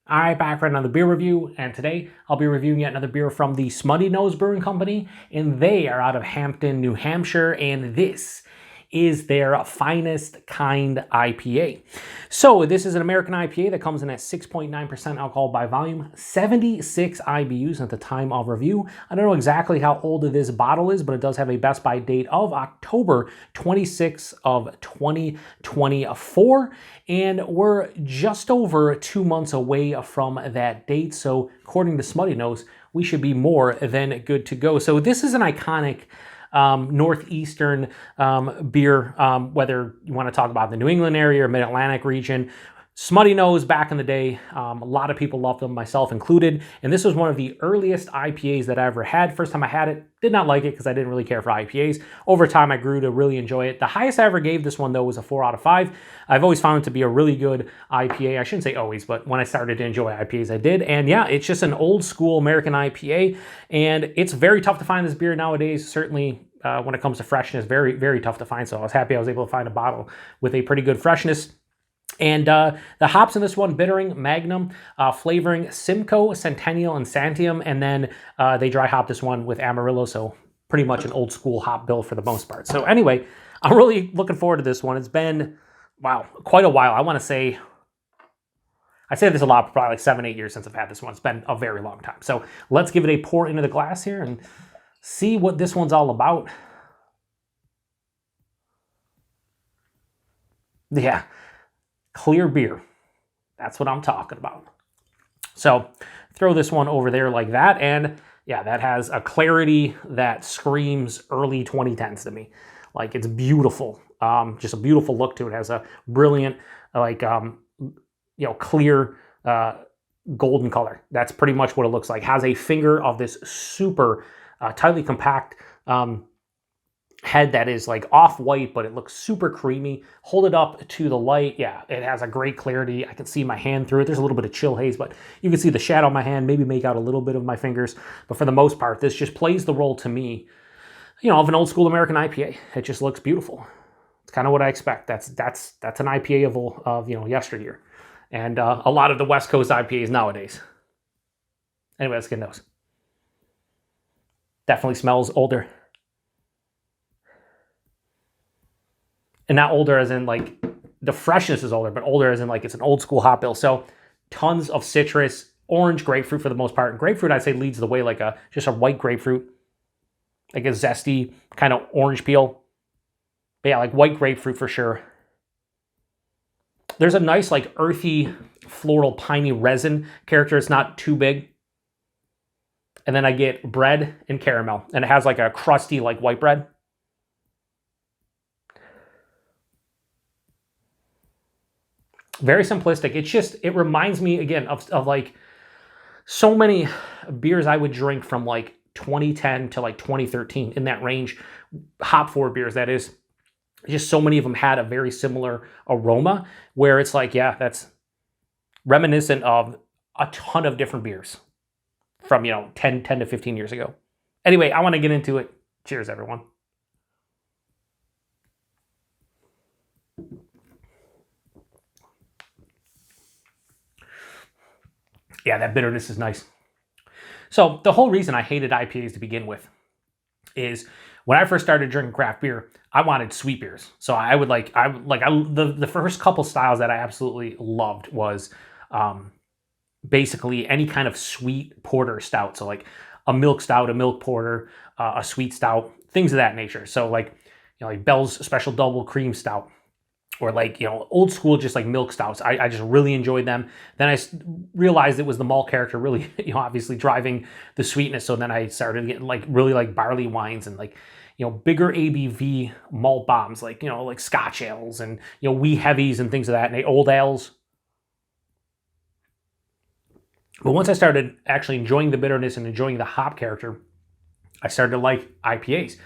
All right, back for another beer review, and today I'll be reviewing yet another beer from the Smuttynose Brewing Company, and they are out of Hampton, New Hampshire, and this is their Finestkind IPA. So this is an American IPA that comes in at 6.9% alcohol by volume, 76 IBUs at the time of review. I don't know exactly how old this bottle is, but it does have a best by date of October 26th of 2024, and we're just over 2 months away from that date. So according to Smuttynose, we should be more than good to go. So this is an iconic Northeastern beer, whether you want to talk about the New England area or Mid-Atlantic region. Smuttynose back in the day, a lot of people loved them, myself included, and this was one of the earliest IPAs that I ever had. First time I had it, did not like it because I didn't really care for IPAs. Over time, I grew to really enjoy it. The highest I ever gave this one, though, was a 4 out of 5. I've always found it to be a really good IPA. I shouldn't say always, but when I started to enjoy IPAs, I did. And yeah, it's just an old school American IPA, and it's very tough to find this beer nowadays. Certainly, when it comes to freshness, very, very tough to find. So I was happy I was able to find a bottle with a pretty good freshness. And the hops in this one, bittering, Magnum, flavoring, Simcoe, Centennial, and Santiam, and then they dry hop this one with Amarillo, so pretty much an old school hop bill for the most part. So anyway, I'm really looking forward to this one. It's been, wow, quite a while. I say this a lot, probably like 7-8 years since I've had this one. It's been a very long time. So let's give it a pour into the glass here and see what this one's all about. Yeah. Clear beer. That's what I'm talking about. So throw this one over there like that. And yeah, that has a clarity that screams early 2010s to me. Like, it's beautiful. Just a beautiful look to it. It has a brilliant, like, clear golden color. That's pretty much what it looks like. Has a finger of this super tightly compact head that is like off-white, but it looks super creamy. Hold it up to the light. Yeah, it has a great clarity. I can see my hand through it. There's a little bit of chill haze, but you can see the shadow on my hand, maybe make out a little bit of my fingers. But for the most part, this just plays the role to me, of an old school American IPA. It just looks beautiful. It's kind of what I expect. That's an IPA of yesteryear. And a lot of the West Coast IPAs nowadays. Anyway, let's get those. Definitely smells older. And not older as in like the freshness is older, but older as in like it's an old school hop bill. So tons of citrus, orange, grapefruit for the most part. And grapefruit, I'd say, leads the way, like just a white grapefruit, like a zesty kind of orange peel. But yeah, like white grapefruit for sure. There's a nice like earthy, floral, piney resin character. It's not too big. And then I get bread and caramel, and it has like a crusty like white bread. Very simplistic. It reminds me again of like so many beers I would drink from like 2010 to like 2013, in that range. Hop forward beers, that is. Just so many of them had a very similar aroma where it's like, yeah, that's reminiscent of a ton of different beers from, 10 to 15 years ago. Anyway, I want to get into it. Cheers, everyone. Yeah, that bitterness is nice. So the whole reason I hated IPAs to begin with is when I first started drinking craft beer, I wanted sweet beers. So the first couple styles that I absolutely loved was basically any kind of sweet porter stout. So like a milk stout, a milk porter, a sweet stout, things of that nature. So like Bell's Special Double Cream Stout. Or like, old school, just like milk stouts. I just really enjoyed them. Then I realized it was the malt character really, obviously driving the sweetness. So then I started getting like really like barley wines and like, bigger ABV malt bombs, like, like Scotch ales and, wee heavies and things of that, and old ales. But once I started actually enjoying the bitterness and enjoying the hop character, I started to like IPAs.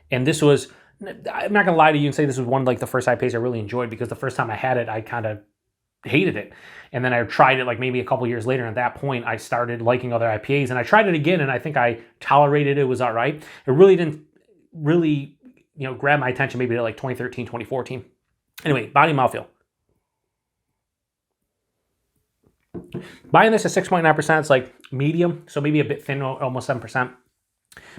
And this was, I'm not gonna lie to you and say this was one of like the first IPAs I really enjoyed, because the first time I had it, I kind of hated it. And then I tried it like maybe a couple years later. And at that point, I started liking other IPAs, and I tried it again, and I think I tolerated it. It was all right. It really didn't grab my attention maybe to like 2013, 2014. Anyway, body mouthfeel. Buying this at 6.9%, it's like medium, so maybe a bit thin, almost 7%.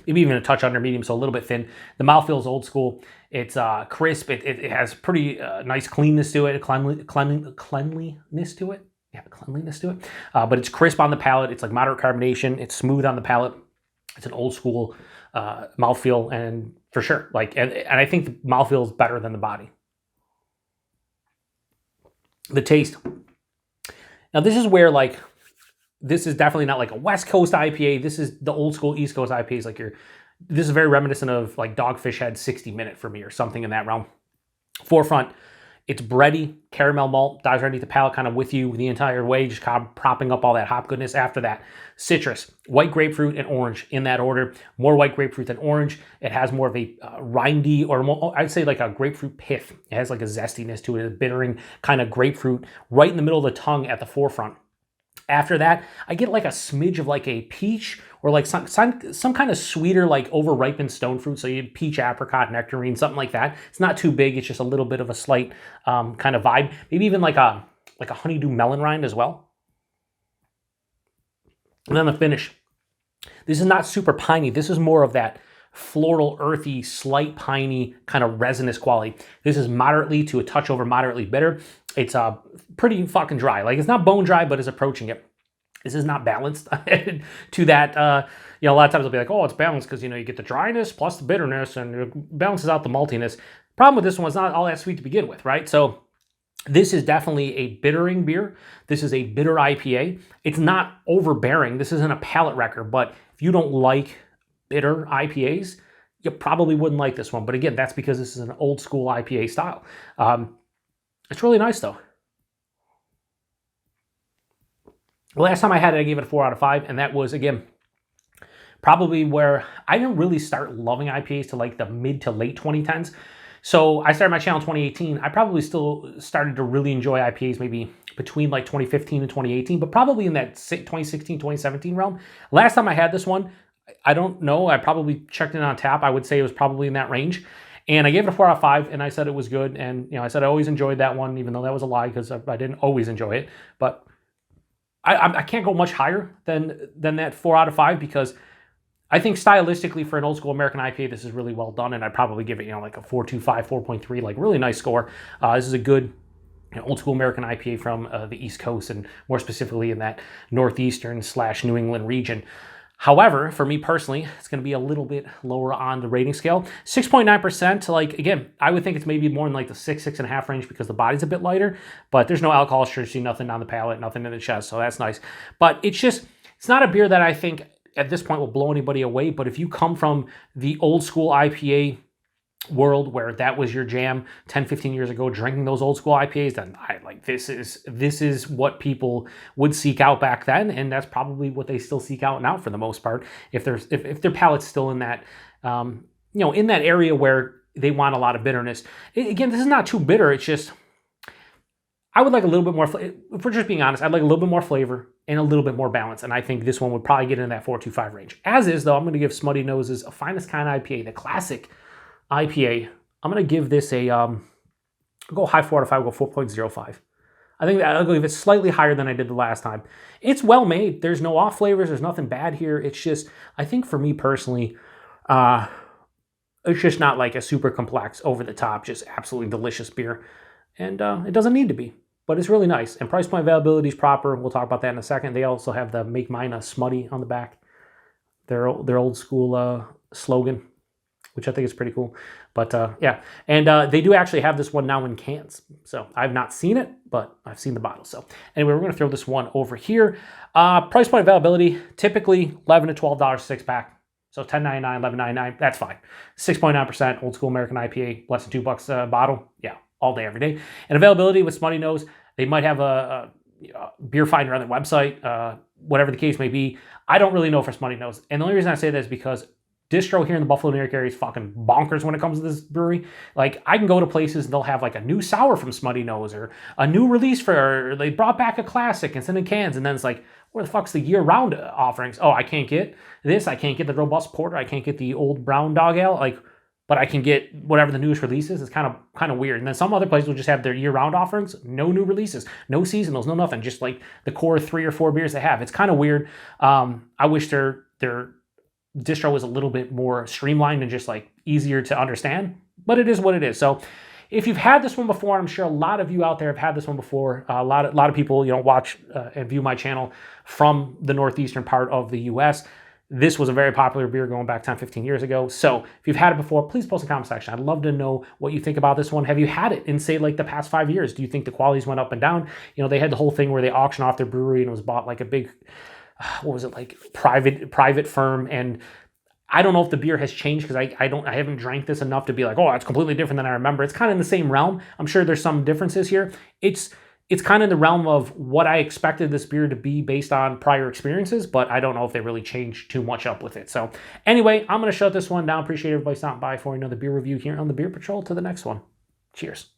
Maybe even a touch under medium, so a little bit thin. The mouthfeel is old school. It's crisp. It has pretty nice cleanness to it, cleanliness to it. Yeah, cleanliness to it. But it's crisp on the palate. It's like moderate carbonation. It's smooth on the palate. It's an old school mouthfeel, and for sure, like, and I think the mouthfeel is better than the body. The taste. Now this is where, like, this is definitely not like a West Coast IPA. This is the old school East Coast IPAs. Like this is very reminiscent of like Dogfish Head 60 Minute for me, or something in that realm. Forefront, it's bready, caramel malt, dives right underneath the palate, kind of with you the entire way, just kind of propping up all that hop goodness. After that, citrus, white grapefruit, and orange in that order. More white grapefruit than orange. It has more of a rindy, or more, I'd say like a grapefruit pith. It has like a zestiness to it, a bittering kind of grapefruit right in the middle of the tongue at the forefront. After that, I get like a smidge of like a peach, or like some kind of sweeter, like over-ripened stone fruit. So you have peach, apricot, nectarine, something like that. It's not too big. It's just a little bit of a slight kind of vibe. Maybe even like a honeydew melon rind as well. And then the finish. This is not super piney. This is more of that floral, earthy, slight piney kind of resinous quality. This is moderately to a touch over moderately bitter. It's pretty fucking dry. Like, it's not bone dry, but it's approaching it. This is not balanced to that. You know, a lot of times they'll be like, oh, it's balanced because, you know, you get the dryness plus the bitterness, and it balances out the maltiness. Problem with this one is not all that sweet to begin with, right? So this is definitely a bittering beer. This is a bitter IPA. It's not overbearing. This isn't a palate wrecker, but if you don't like bitter IPAs, you probably wouldn't like this one. But again, that's because this is an old school IPA style. It's really nice though. The last time I had it, I gave it a 4 out of 5, and that was, again, probably where I didn't really start loving IPAs to like the mid to late 2010s. So I started my channel in 2018. I probably still started to really enjoy IPAs maybe between like 2015 and 2018, but probably in that 2016, 2017 realm. Last time I had this one, I don't know. I probably checked it on tap. I would say it was probably in that range. And I gave it a 4 out of 5, and I said it was good. And, you know, I said I always enjoyed that one, even though that was a lie, because I didn't always enjoy it. But I can't go much higher than that 4 out of 5, because I think stylistically for an old school American IPA, this is really well done. And I'd probably give it, you know, like a 4.25, 4.3, like really nice score. This is a good, you know, old school American IPA from the East Coast, and more specifically in that Northeastern / New England region. However, for me personally, it's going to be a little bit lower on the rating scale. 6.9%, like, again, I would think it's maybe more in like the 6.5 range, because the body's a bit lighter, but there's no alcohol astringent, nothing on the palate, nothing in the chest, so that's nice. But it's not a beer that I think at this point will blow anybody away. But if you come from the old school IPA world, where that was your jam 10, 15 years ago, drinking those old school IPAs, then this is what people would seek out back then, and that's probably what they still seek out now for the most part, if their palate's still in that you know, in that area where they want a lot of bitterness. Again, this is not too bitter. It's just, I would like a little bit more, if we're just being honest, I'd like a little bit more flavor and a little bit more balance, and I think this one would probably get in that 4.25 range. As is, though, I'm going to give Smuttynose a Finestkind IPA, the classic IPA. I'm going to give this a, I'll go high 4 out of 5, I'll go 4.05. I think that I'll give it slightly higher than I did the last time. It's well made. There's no off flavors. There's nothing bad here. It's just, I think for me personally, it's just not like a super complex, over the top, just absolutely delicious beer. And it doesn't need to be, but it's really nice. And price point availability is proper. We'll talk about that in a second. They also have the Make Mine a Smutty on the back. Their old school slogan, which I think is pretty cool. But yeah, and they do actually have this one now in cans. So I've not seen it, but I've seen the bottle. So anyway, we're going to throw this one over here. Price point availability, typically $11 to $12 six pack. So $10.99, $11.99, that's fine. 6.9% old school American IPA, less than $2 a bottle. Yeah, all day, every day. And availability with Smuttynose, they might have a beer finder on their website, whatever the case may be. I don't really know for Smuttynose. And the only reason I say that is because distro here in the Buffalo, New York area is fucking bonkers when it comes to this brewery. Like, I can go to places and they'll have like a new sour from Smuttynose, or a new release or they brought back a classic and sent in cans, and then it's like, where the fuck's the year-round offerings? Oh, I can't get this. I can't get the robust porter. I can't get the old brown dog ale. Like, but I can get whatever the newest release is. It's kind of weird. And then some other places will just have their year-round offerings, no new releases, no seasonals, no nothing, just like the core 3 or 4 beers they have. It's kind of weird. I wish their distro was a little bit more streamlined and just like easier to understand, but it is what it is. So if you've had this one before, I'm sure a lot of you out there have had this one before. A lot of people, watch and view my channel from the northeastern part of the U.S. This was a very popular beer going back 10, 15 years ago. So if you've had it before, please post in the comment section. I'd love to know what you think about this one. Have you had it in, say, like the past 5 years? Do you think the qualities went up and down? They had the whole thing where they auctioned off their brewery and it was bought like a big, what was it, like private firm. And I don't know if the beer has changed because I haven't drank this enough to be like, oh, it's completely different than I remember. It's kind of in the same realm. I'm sure there's some differences here. It's kind of in the realm of what I expected this beer to be based on prior experiences, but I don't know if they really changed too much up with it. So anyway, I'm going to shut this one down. Appreciate everybody stopping by for another beer review here on the Beer Patrol. To the next one. Cheers.